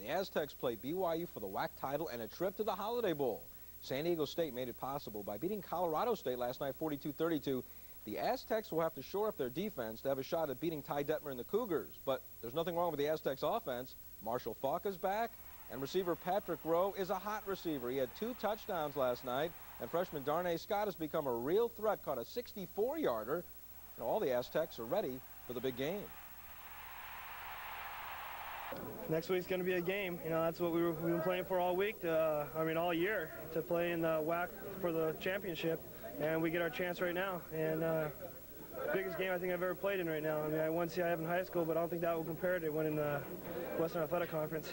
The Aztecs play BYU for the WAC title and a trip to the Holiday Bowl. San Diego State made it possible by beating Colorado State last night 42-32. The Aztecs will have to shore up their defense to have a shot at beating Ty Detmer and the Cougars. But there's nothing wrong with the Aztecs offense. Marshall Faulk is back, and receiver Patrick Rowe is a hot receiver. He had 2 touchdowns last night, and freshman Darnay Scott has become a real threat, caught a 64-yarder. And all the Aztecs are ready for the big game. Next week's going to be a game. You know, that's what we've been playing for all week, all year, to play in the WAC for the championship. And we get our chance right now. And biggest game I think I've ever played in right now. I mean, I won CIF in high school, but I don't think that will compare to winning the Western Athletic Conference.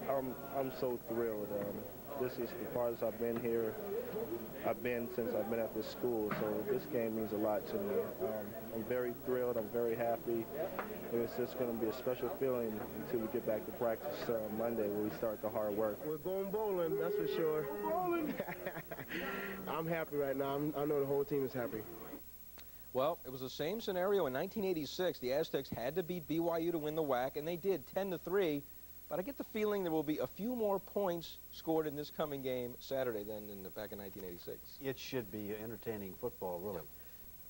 I'm so thrilled. This is the farthest I've been here. I've been since I've been at this school, so this game means a lot to me. I'm very thrilled. I'm very happy. It's just going to be a special feeling until we get back to practice Monday, when we start the hard work. We're going bowling, that's for sure. I'm happy right now. I know the whole team is happy. Well, it was the same scenario in 1986. The Aztecs had to beat BYU to win the WAC, and they did 10-3. But I get the feeling there will be a few more points scored in this coming game Saturday than back in 1986. It should be entertaining football, really.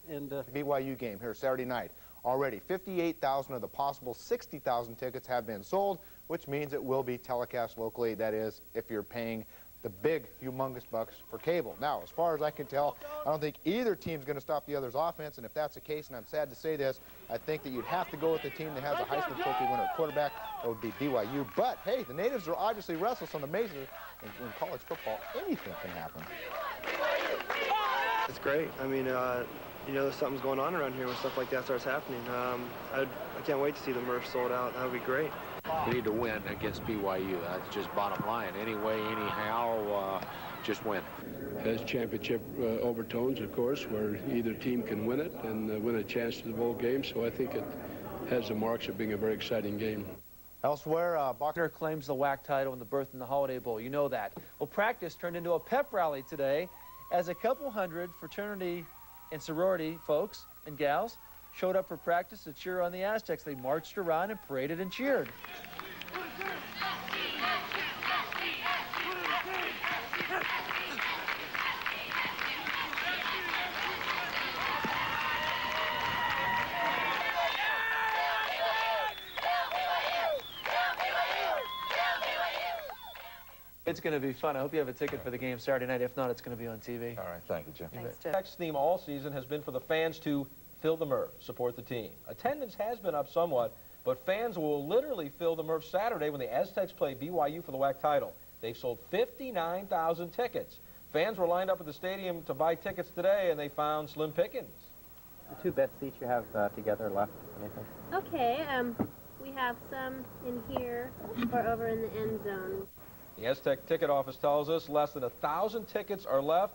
Yep. And BYU game here Saturday night. Already 58,000 of the possible 60,000 tickets have been sold, which means it will be telecast locally. That is, if you're paying the big, humongous bucks for cable. Now, as far as I can tell, I don't think either team's going to stop the other's offense, and if that's the case, and I'm sad to say this, I think that you'd have to go with the team that has a Heisman Trophy winner at quarterback. That would be BYU. But, hey, the natives are obviously restless on the Mesa. In college football, anything can happen. It's great. I mean, you know, something's going on around here when stuff like that starts happening. I can't wait to see the Murphs sold out. That would be great. We need to win against BYU. That's just bottom line. Anyway, anyhow, just win. Has championship overtones, of course, where either team can win it and win a chance to the bowl game. So I think it has the marks of being a very exciting game. Elsewhere, Buckner claims the WAC title and the berth in the Holiday Bowl. You know that. Well, practice turned into a pep rally today as a couple hundred fraternity and sorority folks and gals showed up for practice to cheer on the Aztecs. They marched around and paraded and cheered. It's going to be fun. I hope you have a ticket for the game Saturday night. If not, it's going to be on TV. All right, thank you, Jim. The Aztecs theme all season has been for the fans to fill the Murph, support the team. Attendance has been up somewhat, but fans will literally fill the Murph Saturday when the Aztecs play BYU for the WAC title. They've sold 59,000 tickets. Fans were lined up at the stadium to buy tickets today, and they found slim pickings. The 2 best seats you have together left, anything? Okay, we have some in here or over in the end zone. The Aztec ticket office tells us less than 1,000 tickets are left.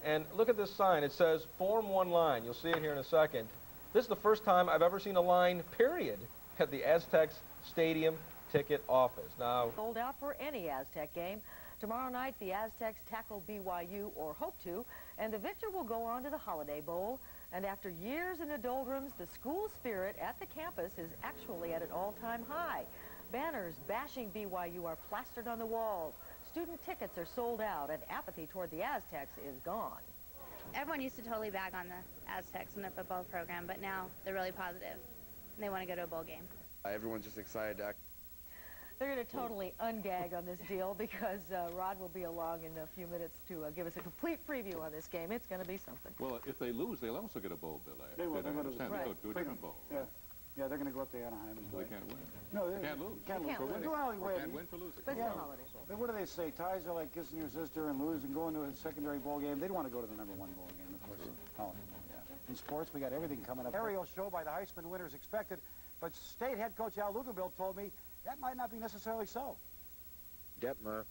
And look at this sign. It says, form one line. You'll see it here in a second. This is the first time I've ever seen a line, period, at the Aztecs Stadium ticket office. Now, sold out for any Aztec game. Tomorrow night, the Aztecs tackle BYU, or hope to, and the victor will go on to the Holiday Bowl. And after years in the doldrums, the school spirit at the campus is actually at an all-time high. Banners bashing BYU are plastered on the walls. Student tickets are sold out, and apathy toward the Aztecs is gone. Everyone used to totally bag on the Aztecs and their football program, but now they're really positive. And they want to go to a bowl game. Everyone's just excited to act. They're going to totally ungag on this deal because Rod will be along in a few minutes to give us a complete preview on this game. It's going to be something. Well, if they lose, they'll also get a bowl, Bill. They will. They'll go to a different bowl. Yeah. Yeah, they're going to go up to Anaheim and So they can't win. No, they can't lose. Can't lose. Can't lose. Well, Can't win for losing. But it's a Holiday Bowl. But what do they say? Ties are like kissing your sister, and lose and go into a secondary bowl game. They'd want to go to the #1 bowl game, of course. Holiday Bowl, yeah. In sports, we got everything coming up. Aerial show by the Heisman winners expected, but state head coach Al Luganbill told me that might not be necessarily so. Detmer,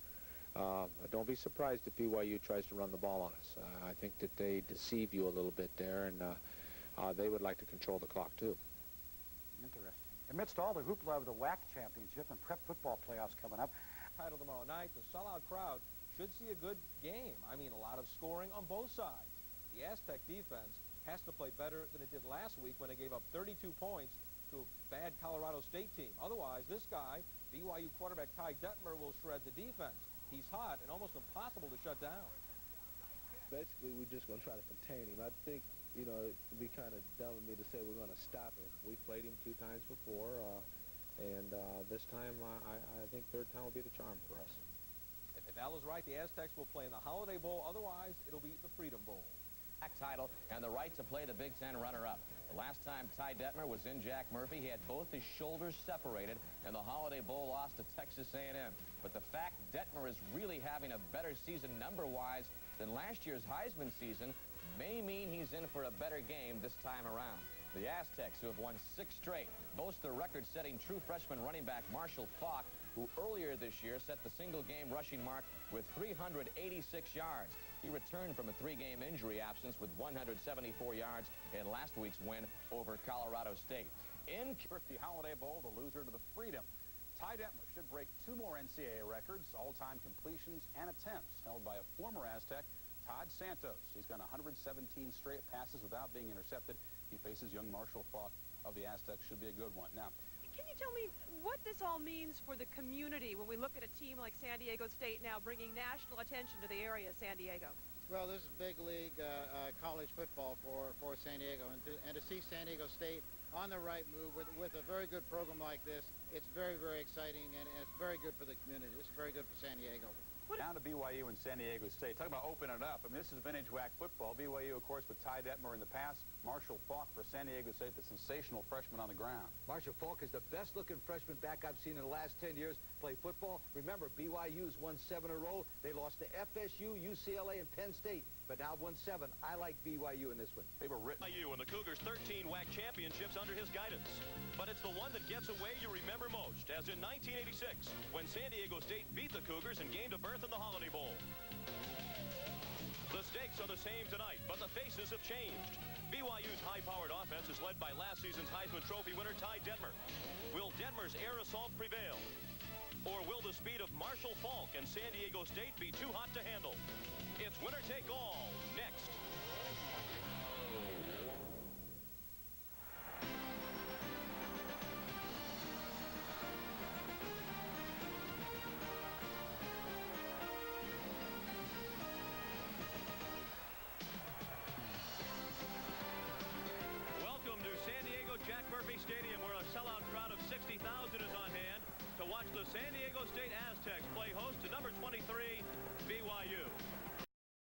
don't be surprised if BYU tries to run the ball on us. I think that they deceive you a little bit there, and they would like to control the clock, too. Interesting. Amidst all the hoopla of the WAC championship and prep football playoffs coming up, title tomorrow night, the sellout crowd should see a good game. I mean, a lot of scoring on both sides. The Aztec defense has to play better than it did last week when it gave up 32 points to a bad Colorado State team. Otherwise, this guy, BYU quarterback Ty Detmer will shred the defense. He's hot and almost impossible to shut down. Basically, we're just going to try to contain him. I think, you know, it'd be kind of dumb of me to say we're going to stop him. We've played him 2 times before, and this time I think third time will be the charm for us. If Al is right, the Aztecs will play in the Holiday Bowl. Otherwise, it'll be the Freedom Bowl. Title and the right to play the Big Ten runner-up. The last time Ty Detmer was in Jack Murphy, he had both his shoulders separated, and the Holiday Bowl lost to Texas A&M. But the fact Detmer is really having a better season number-wise than last year's Heisman season may mean he's in for a better game this time around. The Aztecs, who have won 6 straight, boast the record-setting true freshman running back Marshall Faulk, who earlier this year set the single-game rushing mark with 386 yards. He returned from a 3-game injury absence with 174 yards in last week's win over Colorado State. In the Holiday Bowl, the loser to the Freedom. Ty Detmer should break 2 more NCAA records, all-time completions and attempts, held by a former Aztec, Todd Santos. He's gone 117 straight passes without being intercepted. He faces young Marshall Faulk of the Aztecs. Should be a good one. Now, can you tell me what this all means for the community when we look at a team like San Diego State now bringing national attention to the area of San Diego? Well, this is big league college football for San Diego, and to see San Diego State on the right move with a very good program like this, it's very, very exciting, and it's very good for the community. It's very good for San Diego. Down to BYU and San Diego State. Talk about opening it up. I mean, this is vintage WAC football. BYU, of course, with Ty Detmer in the past. Marshall Faulk for San Diego State, the sensational freshman on the ground. Marshall Faulk is the best-looking freshman back I've seen in the last 10 years play football. Remember, BYU's won 7 in a row. They lost to FSU, UCLA, and Penn State, but now won 7. I like BYU in this one. They were written. BYU and the Cougars 13 WAC championships under his guidance. But it's the one that gets away you remember most, as in 1986, when San Diego State beat the Cougars and gained a berth in the Holiday Bowl. The stakes are the same tonight, but the faces have changed. BYU's high-powered offense is led by last season's Heisman Trophy winner Ty Detmer. Will Detmer's air assault prevail? Or will the speed of Marshall Faulk and San Diego State be too hot to handle? It's winner take all next. Jack Murphy Stadium, where a sellout crowd of 60,000 is on hand to watch the San Diego State Aztecs play host to number 23, BYU.